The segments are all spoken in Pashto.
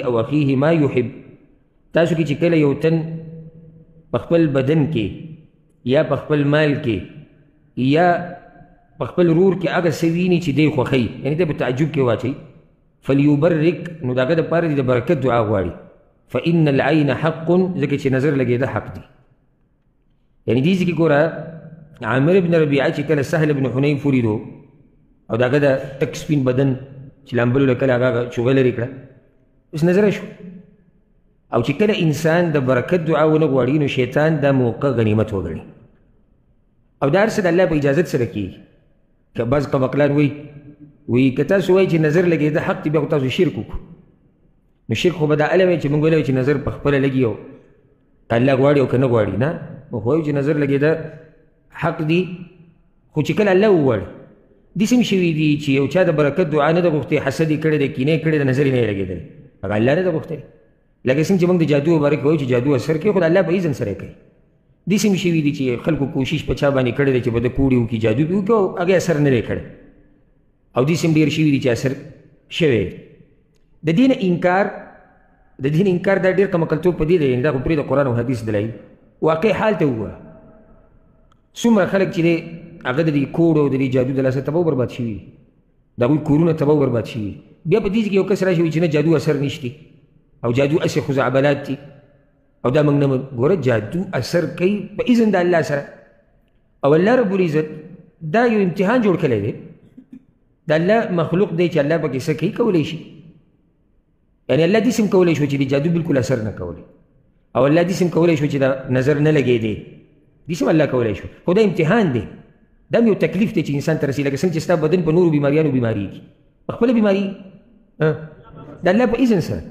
او اخيه ما يحب. تاسو کې چې کله یو تن په خپل بدن کې یا په خپل مال کې یا په خپل رور کې هغه څه ویني چې دی خوښوي، یعنې ته په تعجب کې واچوي، فلیبرک، نو د هغه دپاره د برکت دعا غواړي. فإن العین حق، ځکه چې نظر لګېده حق دی. یعنې دې ځکې ګوره عامر بن ربیعه چې کله سهل بن حنیف ولیدو او د هغه د تک سپین بدن چې لامبلو له کله هغه چوغه لرې کړه، اوس نظره شو. او چې کله انسان د برکت دعا ونه غواړي نو شیطان دا موقع غنیمت وګڼي، او دا هر څه د الله په اجازت سره کېږي. که بعض قبقلان وایي که تاسو وایي چې نظر لګېده حق دی، بیا خو تاسو شرک وکړو. نو شرک خو به دا علم وایي چې موږ ویلی چې نظر په خپله لګي او الله غواړي او که نه غواړي، نه، موږ خو وایو چې نظر لګېده حق دی، خو چې کله الله وغواړي. داسې هم شوي دي چې یو چا د برکت دعا نه ده غوښتې، حسد یې کړی دی، کینه یې کړې ده، نظر یې نه یې لګېدلی، هغه الله نه ده غوښتلی. لکه څنګه چې موږ د جادو مبارک وایو چې جادو اثر کوي، خو د الله په اذن سره کوي. داسې هم شوي دي چې خلکو کوشش په چا باندې کړی دی چې به د کوړي وکړي، جادو پې وکړي او هغې اثر نه دی کړی. او داسې هم ډېر شوي دي چې اثر شوی. د دې نه انکار دا ډېر کمقلتوب په دې دی، دا خو پرې د قرآن او حدیث دلایل. واقع حال ته وګوره، څومره خلک چې دی هغه د دې کوډ او د دې جادو د لاسه تباه و برباد شوي، د هغوی کورونه تباه و برباد شوي. بیا په دې کې یو کس راشي وایي چې نه جادو اثر نشته او جادو اسې خزعبلات دي او دا موږ نه ګوره. جادو اثر کوي په اذن د الله سره، او الله رب العزت دا یو امتحان جوړ کړی دی. د الله مخلوق دی چې الله پکې څه کوي، کولی شي. یعنې الله داسې هم کولی شو چې د جادو بالکل اثر نه کولی، او الله داسې هم کولی شو چې د نظر نه لګېدی، داسې هم الله کولی شو. خو دا امتحان دی، دا هم یو تکلیف دی چې انسان ته رسي. لکه څنګه چې ستا بدن په نورو بیماریانو بیمارېږي، په خپله بیماري د الله په اذن سره.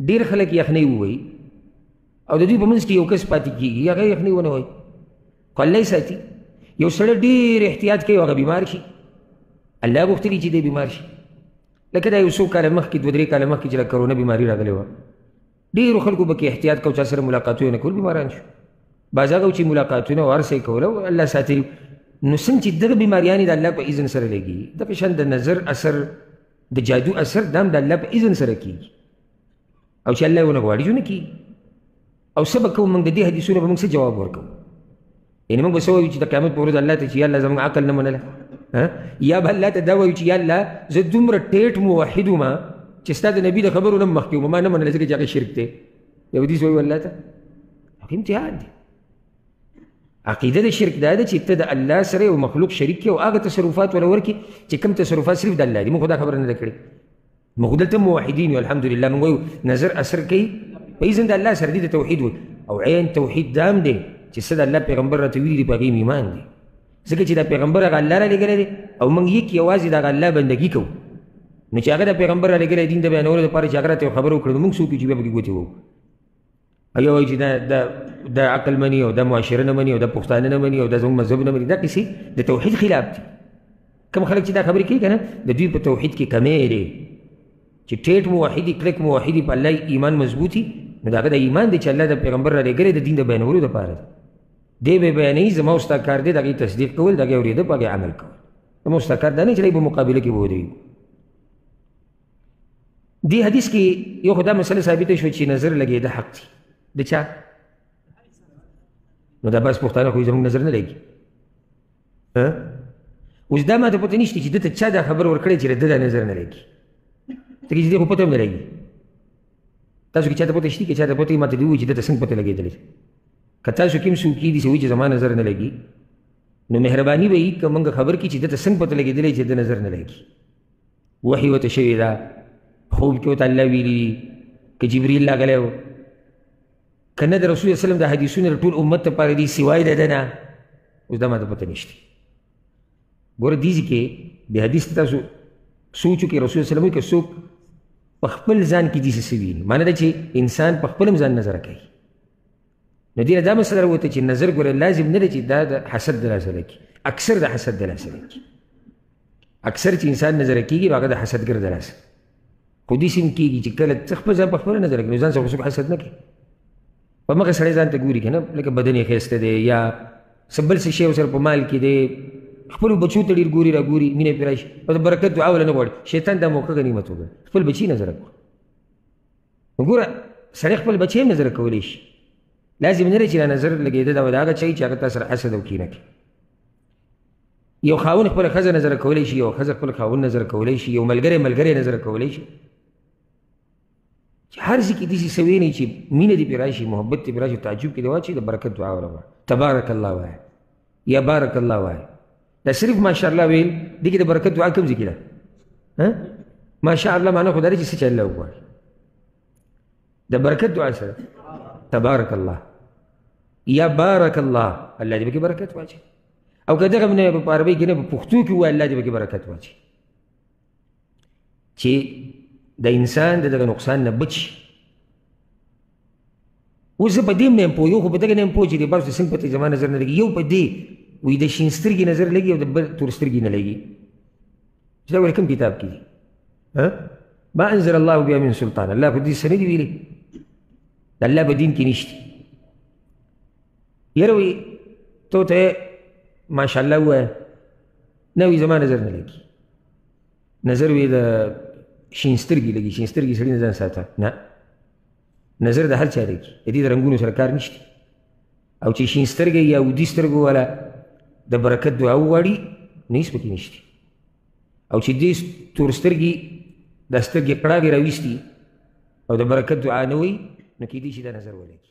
ډېر خلک یخنۍ ووایي او د دوی په منځ کې یو کس پاتې کېږي، هغه یخنۍ ونه وایي، خو الله یې ساتي. یو سړی ډېر احتیاط کوي او هغه بیمار شي، الله غوښتلي چې دی بیمار شي. لکه دا یو څو کاله مخکې، 2-3 کاله مخکې چې د کرونا بیماري راغلې وه، ډېرو خلکو به کې احتیاط کوو، چا سره ملاقاتونه نه کول، بیماران شو. بعض هغه چې ملاقاتونه او هر څه یې کوله الله ساتلي. نو څنګه چې دغه بیماریانې د الله په اذن سره لګېږي، دغه شان د نظر اثر، د جادو اثر دا هم د الله په اذن سره کېږي، او چې الله یې ونه غواړي نو نه کېږي. او څه به کوو موږ د دې حدیثونو به موږ څه جواب ورکوو؟ یعنې موږ به څه وایو چې د قیامت په ورځ الله ته چې یا الله زموږ عقل نه منله، یا به الله ته دا وایو چې یا الله زه دومره ټیټ موحد وم چې ستا د نبي د خبرو نه مخکې وم، ما نه منله ځکه چې هغه شرک دی. یو حدیث وایو الله ته، هغه امتحان دی. عقیده د شرک دا ده چې ته د الله سره یو مخلوق شریک کړې او هغه تصرفات وله ورکړي چې کوم تصرفات صرف د الله دي. موږ خو دا خبره نه ده کړې. موږ دلته موحدین یو الحمدلله. موږ وایو نظر اثر کوي په اذن د الله سره، دي د توحید وایي. او عین توحید دا هم دی چې څه د الله پیغمبر راته ویلي دي په هغې ایمان دی، ځکه چې دا پیغمبر هغه الله را لېږلی دی او موږ یوازې د هغه الله بندګي کوو. نو چې هغه د پیغمبر را لېږلی دین د بیانولو دپاره چې هغه راته یو خبره وکړه، نو موږ څوک یو چې بیا پکې ګوتې ووهو. یو وایي چې دا عقل مني او دا معاشره نه مني او دا پښتانه نه مني او دا زموږ مذهب نه مني. دا کیسې د توحید خلاف دي. کوم خلک چې دا خبرې کوي که نه، د دوی په توحید کې کمی دی، چې ټیټ موحدي، کلک موحدي، په الله ایمان مضبوطي، نو د هغه د ایمان دی چې الله د پیغمبر را لېږلی د دین د بیانولو دپاره دی. دی به بیانوي، زما او ستا کار دی د هغې تصدیق کول، د هغې اورېده، په هغې عمل کول. زما او ستا کار دا نه چې دی په مقابله کې به ودرېږو. دې حدیث کې یو خو دا مسله ثابته شوه چې نظر لګېده حق دی. د چا؟ نو دا بس پښتانه خو زموږ نظر نه لګي. اوس دا ماته پته نشته چې ده ته چا دا خبر ورکړی چې د ده نظر نه لګي، ځکه چې دې خو پته هم نه لګي. تاسو کې چا ته پته شته؟ که چا ته پته وي ماته دې ووایي چې ده ته څنګه پته لګېدلی. که تاسو کې هم څوک دي چې وایي چې زما نظر نه لګي، نو مهرباني به وي که موږ خبر کړي چې ده ته څنګه پته لګېدلی چې د نظر نه لګي. وحي ورته شوې ده، خوب کې ورته الله ویلي دي، که جبریل راغلی و، که نه د رسول صلی وسلم د حدیثونه د ټول امت لپاره دي سوای د ده نه. اوس دا ماته پته نشته. ګوره دې ځای کې د حدیث ته تاسو سوچ وکړئ. رسول صلی وسلم وایي که څوک په خپل ځان کې داسې څه ویني، معنی ده چې انسان په خپل هم ځان نظر کوي. نو دې نه دا مسله راوته چې نظر ګوره لازم نه دی چې دا د حسد د لاسه لګي، اکثر د حسد د لاسه لګي. اکثر چې انسان نظر کېږي نو هغه د حسدګر د لاسه. خو داسې هم کېږي چې کله ته خپل ځان په خپله نظر کوي، نو ځان سره څوک حسد نه کوي. په مخه سړی ځان ته ګوري که نه، لکه بدن یې ښایسته دی یا څه بل څه شی ورسره په مال کې دی، خپلو بچو ته ډېر ګوري، را ګوري، مینه پرې راشي، او د برکت دعا وله نه غواړي. شیطان دا موقع غنیمت وګڼي، خپل بچي نظر کړه. نو ګوره سړی خپل بچی هم نظر کولی شي، لازم نه دی چې دا نظر لګېده دا د هغه چا چې هغه تا سره حسد او کینه کوي. یو خاوند خپله ښځه نظر کولی شي، یو ښځه خپل خاوند نظر کولی شي، یو ملګری نظر کولی شي. چې هر ځای کې داسې څه وینئ چې مینه دې پرې راشي، محبت دې پرې راشي، تعجب کې دې واچوي، د برکت دعا وله تبارک الله وایه یا بارک الله وایه. دا صرف ماشاءالله ویل دې کې د برکت دعا کوم ځای کې ده؟ ماشاءالله معنی خو دا دی چې څه چې الله وغواړي. د برکت دعا سره تبارک الله یا بارک الله، الله دې پکې برکت واچوي. او که دغه نه په عربۍ کې نه په پښتو کې ووایي الله دې پکې برکت واچوي، چې د انسان د دغه نقصان نه بچ شي. اوس زه په دې هم نه یم پوه، یو خو په دغه نه یم پوه چې د بل څنګه پته زما نظر نه لګي، یو په دې وایي د شین سترګې نظر لګي او د بل تور سترګې نه لګي. چې دا ولې کوم کتاب کې دي؟ ما انزل الله بها من سلطان، الله په دې څه نه دي ویلي، د الله په دین کې نشته. یاره وایي تو ته ماشاءالله ووایه، نه وایي زما نظر نه لګي، نظر وایي د شین سترګې لګي، شین سترګې سړي نه ځان ساته. نه، نظر د هر چا لګي، د دې د رنګونو سره کار نشته. او چې شین سترګې یا ودي سترګو والا د برکت دعا وغواړي نه هېڅ پکې نشته. او چې دې تور سترګې دا سترګې کړاوې راویستي او د برکت دعا نه وایي، نو کېدای شي دا نظر ولګي.